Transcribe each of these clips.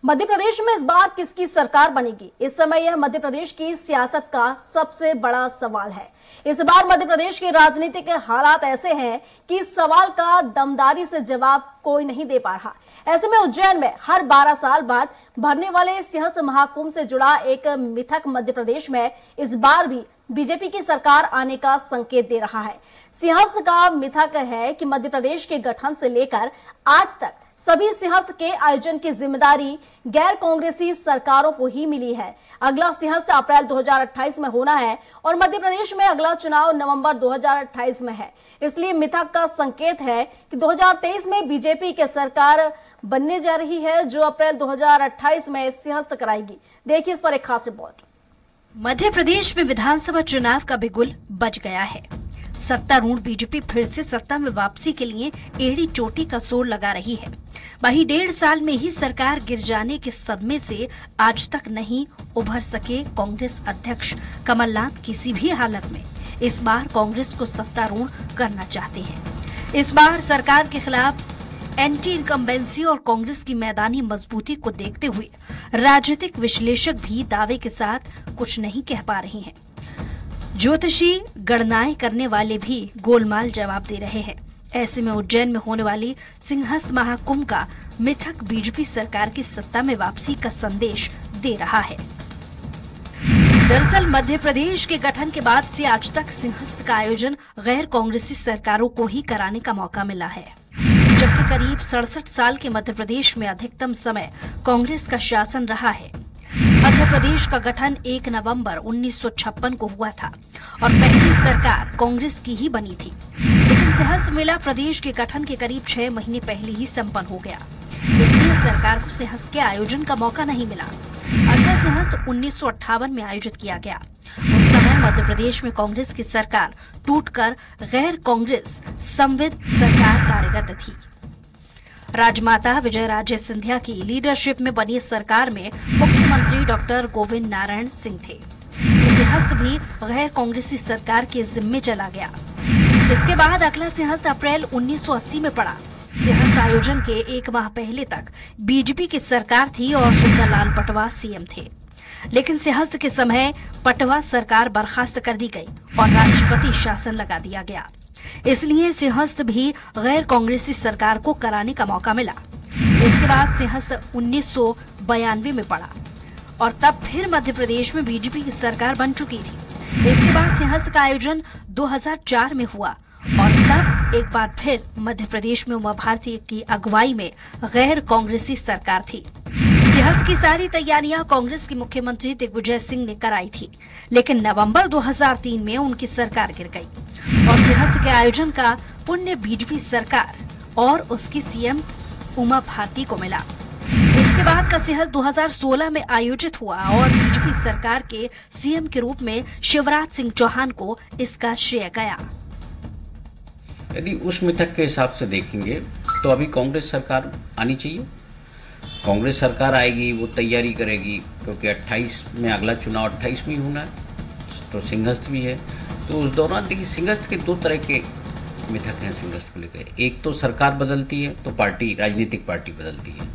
मध्य प्रदेश में इस बार किसकी सरकार बनेगी? इस समय यह मध्य प्रदेश की सियासत का सबसे बड़ा सवाल है। इस बार मध्य प्रदेश के राजनीतिक हालात ऐसे हैं कि इस सवाल का दमदारी से जवाब कोई नहीं दे पा रहा। ऐसे में उज्जैन में हर 12 साल बाद भरने वाले सिंहस्थ महाकुंभ से जुड़ा एक मिथक मध्य प्रदेश में इस बार भी बीजेपी की सरकार आने का संकेत दे रहा है। सिंहस्थ का मिथक है कि मध्य प्रदेश के गठन से लेकर आज तक सभी सिंहस्थ के आयोजन की जिम्मेदारी गैर कांग्रेसी सरकारों को ही मिली है। अगला सिंहस्थ अप्रैल 2028 में होना है और मध्य प्रदेश में अगला चुनाव नवंबर 2028 में है। इसलिए मिथक का संकेत है कि 2023 में बीजेपी की सरकार बनने जा रही है, जो अप्रैल 2028 में सिंहस्थ कराएगी। देखिए इस पर एक खास रिपोर्ट। मध्य प्रदेश में विधानसभा चुनाव का बिगुल बज गया है। सत्तारूढ़ बीजेपी फिर से सत्ता में वापसी के लिए एड़ी चोटी का जोर लगा रही है। वहीं 1.5 साल में ही सरकार गिर जाने के सदमे से आज तक नहीं उभर सके कांग्रेस अध्यक्ष कमलनाथ किसी भी हालत में इस बार कांग्रेस को सत्तारूढ़ करना चाहते हैं। इस बार सरकार के खिलाफ एंटी इनकम्बेंसी और कांग्रेस की मैदानी मजबूती को देखते हुए राजनीतिक विश्लेषक भी दावे के साथ कुछ नहीं कह पा रहे हैं। ज्योतिषी गणनाएं करने वाले भी गोलमाल जवाब दे रहे हैं। ऐसे में उज्जैन में होने वाली सिंहस्थ महाकुंभ का मिथक बीजेपी सरकार की सत्ता में वापसी का संदेश दे रहा है। दरअसल मध्य प्रदेश के गठन के बाद से आज तक सिंहस्थ का आयोजन गैर कांग्रेसी सरकारों को ही कराने का मौका मिला है, जबकि करीब 67 साल के मध्य प्रदेश में अधिकतम समय कांग्रेस का शासन रहा है। मध्य प्रदेश का गठन 1 नवंबर 1956 को हुआ था और पहली सरकार कांग्रेस की ही बनी थी। लेकिन सिंहस्थ मेला प्रदेश के गठन के करीब 6 महीने पहले ही संपन्न हो गया, इसलिए सरकार को सिंहस्थ के आयोजन का मौका नहीं मिला। अगला सिंहस्थ 1958 में आयोजित किया गया। उस समय मध्य प्रदेश में कांग्रेस की सरकार टूटकर गैर कांग्रेस संविद सरकार कार्यरत थी। राजमाता विजयराजे सिंधिया की लीडरशिप में बनी सरकार में मुख्यमंत्री डॉक्टर गोविंद नारायण सिंह थे। सिंहस्थ भी गैर कांग्रेसी सरकार के जिम्मे चला गया। इसके बाद अगला सिंहस्थ अप्रैल 1980 में पड़ा। सिंहस्थ आयोजन के 1 माह पहले तक बीजेपी की सरकार थी और सुंदरलाल पटवा सीएम थे। लेकिन सिंहस्थ के समय पटवा सरकार बर्खास्त कर दी गई और राष्ट्रपति शासन लगा दिया गया। इसलिए सिंहस्थ भी गैर कांग्रेसी सरकार को कराने का मौका मिला। इसके बाद सिंहस्थ 1992 में पड़ा और तब फिर मध्य प्रदेश में बीजेपी की सरकार बन चुकी थी। इसके बाद सिंहस्थ का आयोजन 2004 में हुआ और तब एक बार फिर मध्य प्रदेश में उमा भारती की अगुवाई में गैर कांग्रेसी सरकार थी। सिंहस्थ की सारी तैयारियां कांग्रेस के मुख्यमंत्री दिग्विजय सिंह ने कराई थी, लेकिन नवंबर 2003 में उनकी सरकार गिर गई और सिंहस्थ के आयोजन का पुण्य बीजेपी सरकार और उसकी सीएम उमा भारती को मिला। इसके बाद का सिंहस्थ 2016 में आयोजित हुआ और बीजेपी सरकार के सीएम के रूप में शिवराज सिंह चौहान को इसका श्रेय गया। यदि उस मिथक के हिसाब से देखेंगे तो अभी कांग्रेस सरकार आनी चाहिए। कांग्रेस सरकार आएगी, वो तैयारी करेगी, क्योंकि 28 में अगला चुनाव 28 में ही होना है, तो सिंहस्थ भी है। तो उस दौरान देखिए सिंहस्थ के 2 तरह के मिथक हैं सिंहस्थ को लेकर। एक तो सरकार बदलती है तो पार्टी, राजनीतिक पार्टी बदलती है,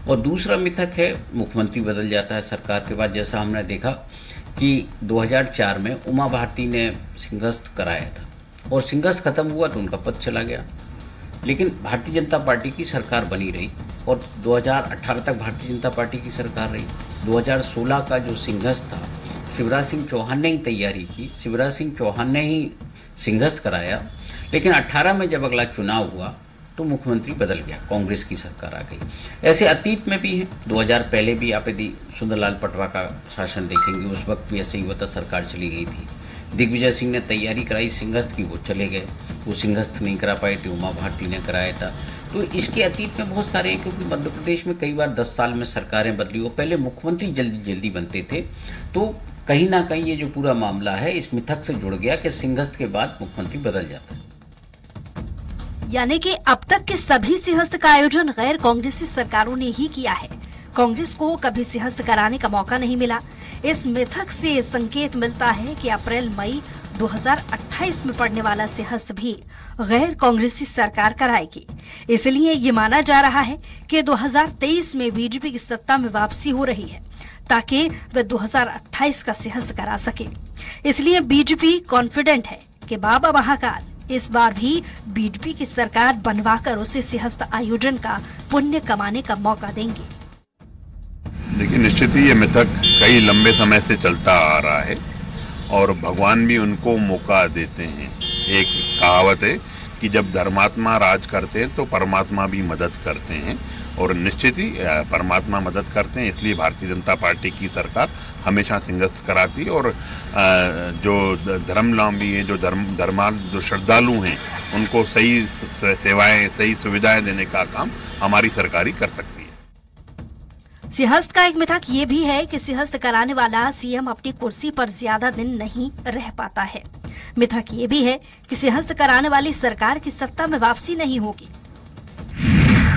और दूसरा मिथक है मुख्यमंत्री बदल जाता है सरकार के बाद। जैसा हमने देखा कि 2004 में उमा भारती ने सिंहस्थ कराया था और सिंहस्थ खत्म हुआ तो उनका पद चला गया। लेकिन भारतीय जनता पार्टी की सरकार बनी रही और 2018 तक भारतीय जनता पार्टी की सरकार रही। 2016 का जो सिंहस्थ था, शिवराज सिंह चौहान ने ही तैयारी की, शिवराज सिंह चौहान ने ही सिंहस्थ कराया। लेकिन 18 में जब अगला चुनाव हुआ तो मुख्यमंत्री बदल गया, कांग्रेस की सरकार आ गई। ऐसे अतीत में भी है। 2000 पहले भी आप यदि सुंदरलाल पटवा का शासन देखेंगे, उस वक्त भी ऐसे ही हुआ था, सरकार चली गई थी। दिग्विजय सिंह ने तैयारी कराई सिंहस्थ की, वो चले गए, वो सिंहस्थ नहीं करा पाए थे, उमा भारती ने कराया था। तो इसके अतीत में बहुत सारे हैं, क्योंकि मध्य प्रदेश में कई बार 10 साल में सरकारें बदली और पहले मुख्यमंत्री जल्दी बनते थे। तो कहीं ना कहीं ये जो पूरा मामला है इस मिथक से जुड़ गया कि सिंहस्थ के बाद मुख्यमंत्री बदल जाता है। यानी कि अब तक के सभी सिंहस्थ का आयोजन गैर कांग्रेसी सरकारों ने ही किया है। कांग्रेस को कभी सिंहस्थ कराने का मौका नहीं मिला। इस मिथक से संकेत मिलता है कि अप्रैल मई 2028 में पड़ने वाला सिंहस्थ भी गैर कांग्रेसी सरकार कराएगी। इसलिए ये माना जा रहा है कि 2023 में बीजेपी की सत्ता में वापसी हो रही है ताकि वे 2028 का सिंहस्थ करा सके। इसलिए बीजेपी कॉन्फिडेंट है कि बाबा महाकाल इस बार भी बीजेपी की सरकार बनवाकर उसे सिंहस्थ आयोजन का पुण्य कमाने का मौका देंगे। देखिए, निश्चित ही ये मिथक कई लंबे समय से चलता आ रहा है और भगवान भी उनको मौका देते हैं। एक कहावत है कि जब धर्मात्मा राज करते हैं तो परमात्मा भी मदद करते हैं, और निश्चित ही परमात्मा मदद करते हैं। इसलिए भारतीय जनता पार्टी की सरकार हमेशा सिंहस्थ कराती है और जो धर्मावलंबी है, जो श्रद्धालु हैं, उनको सही सेवाएं, सही सुविधाएं देने का काम हमारी सरकार ही कर सकती है। सिंहस्थ का एक मिथक ये भी है कि सिंहस्थ कराने वाला सीएम अपनी कुर्सी पर ज्यादा दिन नहीं रह पाता है। मिथक ये भी है कि सिंहस्थ कराने वाली सरकार की सत्ता में वापसी नहीं होगी।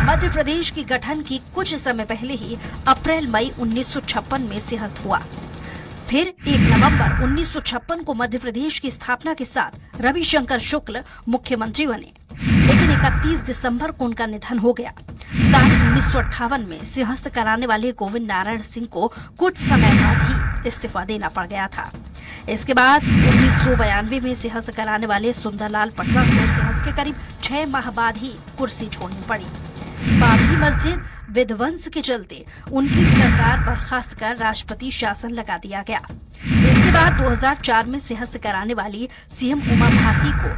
मध्य प्रदेश की गठन की कुछ समय पहले ही अप्रैल मई 1956 में सिंहस्थ हुआ। फिर 1 नवंबर 1956 को मध्य प्रदेश की स्थापना के साथ रविशंकर शुक्ल मुख्यमंत्री बने, लेकिन 31 दिसंबर को उनका निधन हो गया। साल 1958 में सिंहस्थ कराने वाले गोविंद नारायण सिंह को कुछ समय बाद ही इस्तीफा देना पड़ गया था। इसके बाद 1992 में सिंहस्थ कराने वाले सुंदरलाल पटवा को सिंहस्थ के करीब 6 माह बाद ही कुर्सी छोड़नी पड़ी। बाबरी मस्जिद विध्वंस के चलते उनकी सरकार बर्खास्त कर राष्ट्रपति शासन लगा दिया गया। इसके बाद 2004 में सिंहस्थ कराने वाली सीएम उमा भारती को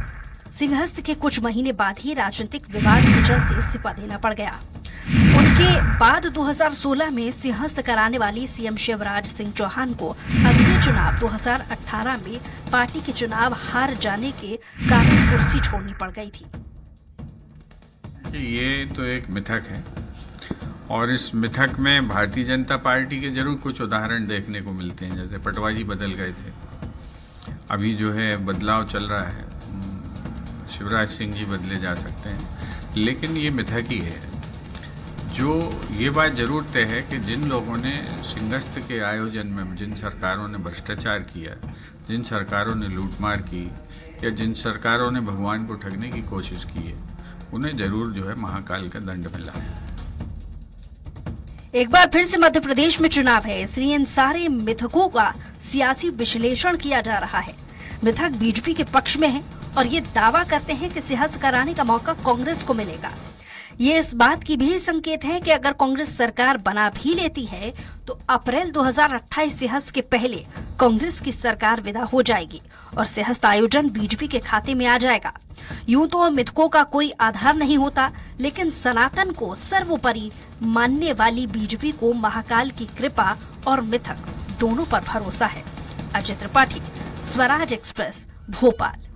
सिंहस्थ के कुछ महीने बाद ही राजनीतिक विवाद के चलते इस्तीफा देना पड़ गया। उनके बाद 2016 में सिंहस्थ कराने वाली सीएम शिवराज सिंह चौहान को अगले चुनाव 2018 में पार्टी के चुनाव हार जाने के कारण कुर्सी छोड़नी पड़ गई थी। ये तो एक मिथक है और इस मिथक में भारतीय जनता पार्टी के जरूर कुछ उदाहरण देखने को मिलते हैं। जैसे पटवा जी बदल गए थे, अभी जो है बदलाव चल रहा है, शिवराज सिंह जी बदले जा सकते हैं, लेकिन ये मिथक ही है। जो ये बात जरूर तय है कि जिन लोगों ने सिंहस्थ के आयोजन में, जिन सरकारों ने भ्रष्टाचार किया, जिन सरकारों ने लूटमार की या जिन सरकारों ने भगवान को ठगने की कोशिश की है, उन्हें जरूर जो है महाकाल का दंड मिला है। एक बार फिर से मध्य प्रदेश में चुनाव है, इसलिए इन सारे मिथकों का सियासी विश्लेषण किया जा रहा है। मिथक बीजेपी के पक्ष में है और ये दावा करते हैं कि सिंहस्थ कराने का मौका कांग्रेस को मिलेगा। ये इस बात की भी संकेत है कि अगर कांग्रेस सरकार बना भी लेती है तो अप्रैल 2028 सिंहस्थ के पहले कांग्रेस की सरकार विदा हो जाएगी और सिंहस्थ आयोजन बीजेपी के खाते में आ जाएगा। यूं तो मिथकों का कोई आधार नहीं होता, लेकिन सनातन को सर्वोपरि मानने वाली बीजेपी को महाकाल की कृपा और मिथक दोनों पर भरोसा है। अजय त्रिपाठी, स्वराज एक्सप्रेस, भोपाल।